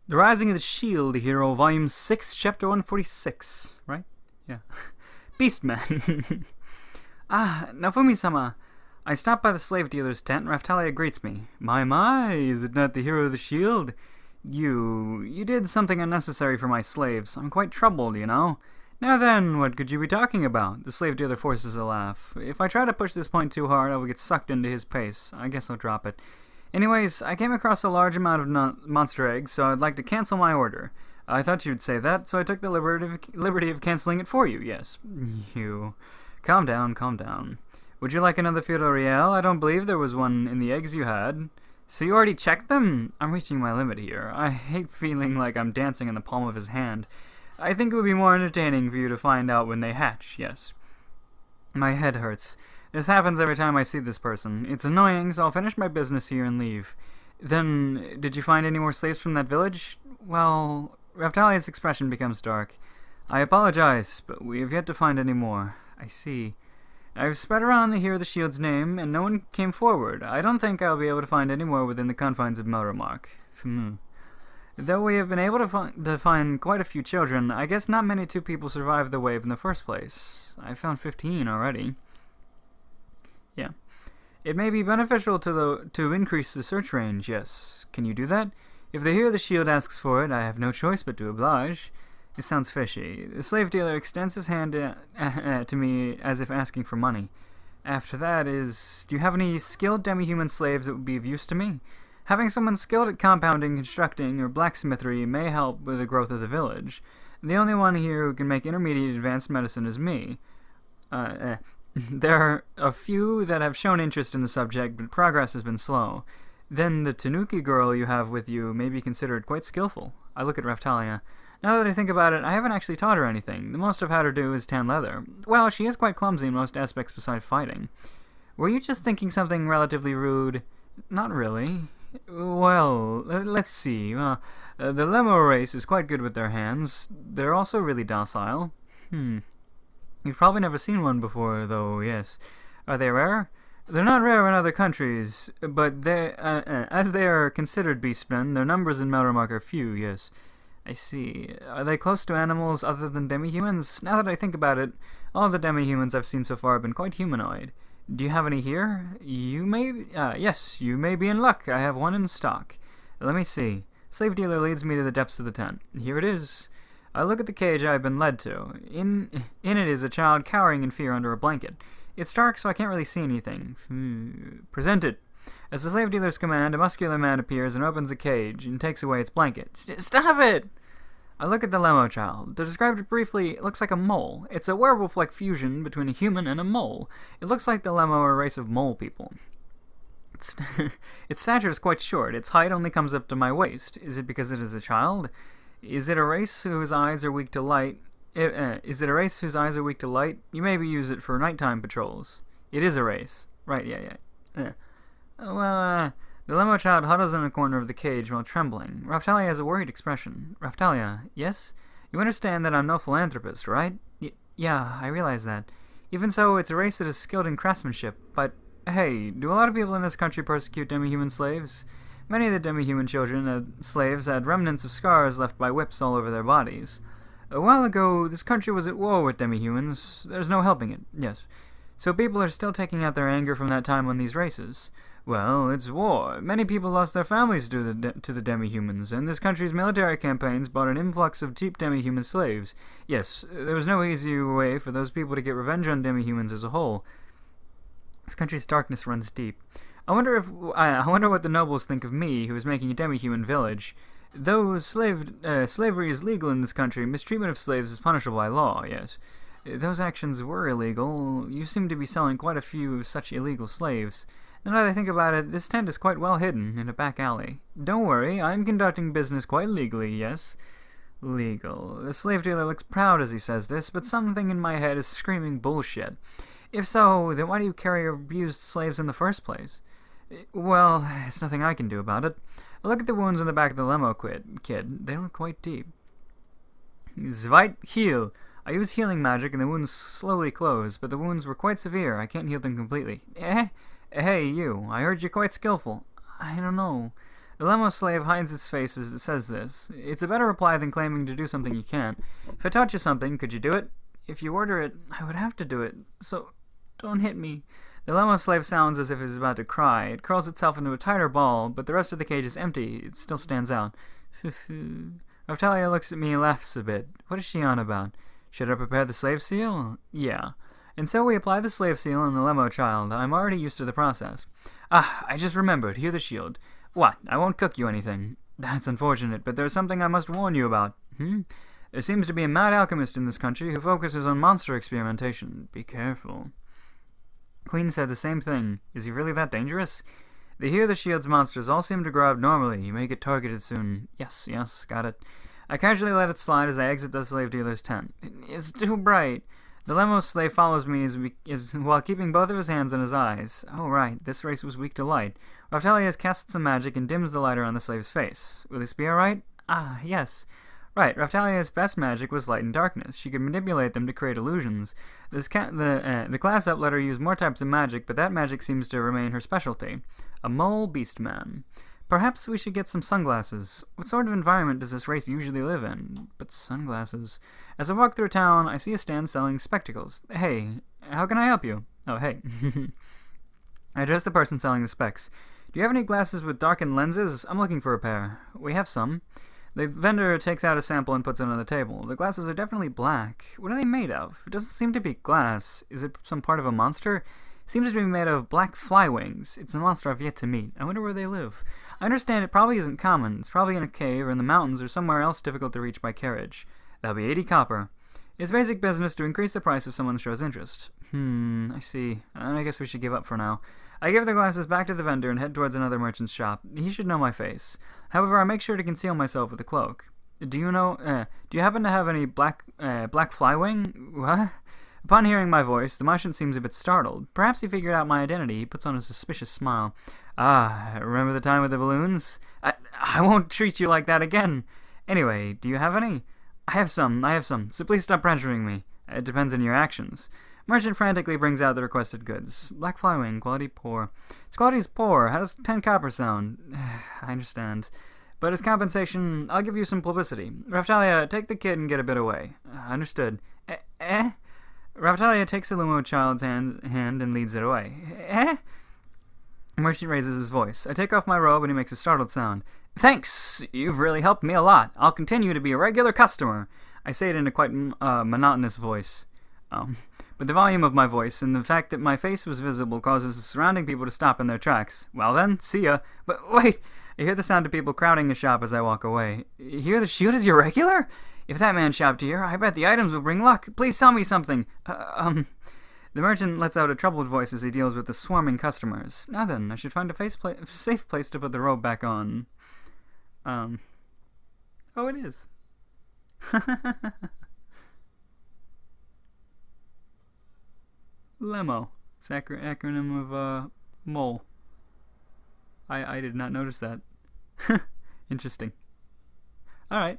The Rising of the Shield Hero, Volume 6, Chapter 146, right? Yeah. Beastmen. Naofumi-sama. I stop by the slave dealer's tent and Raftalia greets me. My, is it not the hero of the shield? You did something unnecessary for my slaves. I'm quite troubled, you know. Now then, what could you be talking about? The slave dealer forces a laugh. If I try to push this point too hard, I will get sucked into his pace. I guess I'll drop it. Anyways, I came across a large amount of monster eggs, so I'd like to cancel my order. I thought you'd say that, so I took the liberty of canceling it for you, yes. You. Calm down. Would you like another Fido Real? I don't believe there was one in the eggs you had. So you already checked them? I'm reaching my limit here. I hate feeling like I'm dancing in the palm of his hand. I think it would be more entertaining for you to find out when they hatch, yes. My head hurts. This happens every time I see this person. It's annoying, so I'll finish my business here and leave. Then, did you find any more slaves from that village? Well, Raftalia's expression becomes dark. I apologize, but we have yet to find any more. I see. I've spread around the Hero of the Shield's name, and no one came forward. I don't think I'll be able to find any more within the confines of Melromark. Though we have been able to find quite a few children, I guess not many two people survived the wave in the first place. I found 15 already. Yeah. It may be beneficial to increase the search range, yes. Can you do that? If the Hero of the Shield asks for it, I have no choice but to oblige. It sounds fishy. The slave dealer extends his hand to me as if asking for money. After that do you have any skilled demi-human slaves that would be of use to me? Having someone skilled at compounding, constructing, or blacksmithery may help with the growth of the village. The only one here who can make intermediate advanced medicine is me. There are a few that have shown interest in the subject, but progress has been slow. Then the Tanuki girl you have with you may be considered quite skillful. I look at Raftalia. Now that I think about it, I haven't actually taught her anything. The most I've had her do is tan leather. Well, she is quite clumsy in most aspects besides fighting. Were you just thinking something relatively rude? Not really. Well, let's see. The Lemo race is quite good with their hands. They're also really docile. You've probably never seen one before, though, yes. Are they rare? They're not rare in other countries, but as they are considered beastmen, their numbers in Melromark are few, yes. I see. Are they close to animals other than demi-humans? Now that I think about it, all the demi-humans I've seen so far have been quite humanoid. Do you have any here? Yes, you may be in luck. I have one in stock. Let me see. Slave dealer leads me to the depths of the tent. Here it is. I look at the cage I have been led to. In it is a child cowering in fear under a blanket. It's dark, so I can't really see anything. Present it. As the slave dealer's command, a muscular man appears and opens the cage and takes away its blanket. Stop it! I look at the Lemo child. To describe it briefly, it looks like a mole. It's a werewolf-like fusion between a human and a mole. It looks like the Lemo are a race of mole people. Its stature is quite short. Its height only comes up to my waist. Is it because it is a child? Is it a race whose eyes are weak to light? Is it a race whose eyes are weak to light? You maybe use it for nighttime patrols. It is a race. Right, yeah. Well, the Lemo child huddles in a corner of the cage while trembling. Raftalia has a worried expression. Raftalia, yes? You understand that I'm no philanthropist, right? Yeah, I realize that. Even so, it's a race that is skilled in craftsmanship. But, hey, do a lot of people in this country persecute demi-human slaves? Many of the demi-human slaves had remnants of scars left by whips all over their bodies. A while ago, this country was at war with demi-humans. There's no helping it, yes. So people are still taking out their anger from that time on these races. Well, it's war. Many people lost their families to the demi-humans, and this country's military campaigns brought an influx of cheap demi-human slaves. Yes, there was no easy way for those people to get revenge on demi-humans as a whole. This country's darkness runs deep. I wonder what the nobles think of me, who is making a demi-human village. Though slavery is legal in this country, mistreatment of slaves is punishable by law, yes. Those actions were illegal. You seem to be selling quite a few such illegal slaves. Now that I think about it, this tent is quite well hidden in a back alley. Don't worry, I'm conducting business quite legally, yes? Legal. The slave dealer looks proud as he says this, but something in my head is screaming bullshit. If so, then why do you carry abused slaves in the first place? Well, it's nothing I can do about it. Look at the wounds on the back of the Lemo kid. They look quite deep. Zweit heal. I use healing magic and the wounds slowly close, but the wounds were quite severe. I can't heal them completely. Hey, you. I heard you're quite skillful. I don't know. The lemo slave hides its face as it says this. It's a better reply than claiming to do something you can't. If I taught you something, could you do it? If you order it, I would have to do it. So, don't hit me. The lemo slave sounds as if it is about to cry. It curls itself into a tighter ball, but the rest of the cage is empty. It still stands out. Raftalia looks at me and laughs a bit. What is she on about? Should I prepare the slave seal? Yeah. And so we apply the slave seal on the lemo child. I'm already used to the process. Ah, I just remembered. Here the shield. What? I won't cook you anything. That's unfortunate, but there's something I must warn you about. There seems to be a mad alchemist in this country who focuses on monster experimentation. Be careful. Queen said the same thing. Is he really that dangerous? They hear the shield's monsters all seem to grow abnormally. You may get targeted soon. Yes, got it. I casually let it slide as I exit the slave dealer's tent. It's too bright. The lemo slave follows me while keeping both of his hands on his eyes. Oh, right, this race was weak to light. Raftalia has cast some magic and dims the lighter on the slave's face. Will this be alright? Ah, yes. Right, Raftalia's best magic was light and darkness. She could manipulate them to create illusions. The class up let her use more types of magic, but that magic seems to remain her specialty. A mole beastman. Perhaps we should get some sunglasses. What sort of environment does this race usually live in? But sunglasses. As I walk through town, I see a stand selling spectacles. Hey, how can I help you? Oh, hey. I address the person selling the specs. Do you have any glasses with darkened lenses? I'm looking for a pair. We have some. The vendor takes out a sample and puts it on the table. The glasses are definitely black. What are they made of? It doesn't seem to be glass. Is it some part of a monster? It seems to be made of black fly wings. It's a monster I've yet to meet. I wonder where they live. I understand it probably isn't common. It's probably in a cave or in the mountains or somewhere else difficult to reach by carriage. That'll be 80 copper. It's basic business to increase the price if someone shows interest. I see. I guess we should give up for now. I give the glasses back to the vendor and head towards another merchant's shop. He should know my face. However, I make sure to conceal myself with a cloak. Do you happen to have any black flywing? What? Upon hearing my voice, the merchant seems a bit startled. Perhaps he figured out my identity. He puts on a suspicious smile. Ah, remember the time with the balloons? I won't treat you like that again. Anyway, do you have any? I have some, so please stop pressuring me. It depends on your actions. Merchant frantically brings out the requested goods. Black flywing, quality poor. Its quality is poor. How does 10 copper sound? I understand. But as compensation, I'll give you some publicity. Raftalia, take the kid and get a bit away. Understood. Raftalia takes the limo child's hand and leads it away. Merchant raises his voice. I take off my robe and he makes a startled sound. Thanks! You've really helped me a lot. I'll continue to be a regular customer. I say it in a quite monotonous voice. But the volume of my voice and the fact that my face was visible causes the surrounding people to stop in their tracks. Well then, see ya. But wait! I hear the sound of people crowding the shop as I walk away. Here the shield is your regular? If that man shopped here, I bet the items will bring luck. Please sell me something. The merchant lets out a troubled voice as he deals with the swarming customers. Now then, I should find a safe place to put the robe back on. Oh, it is. Lemo. It's acronym of, mole. I did not notice that. Interesting. Alright.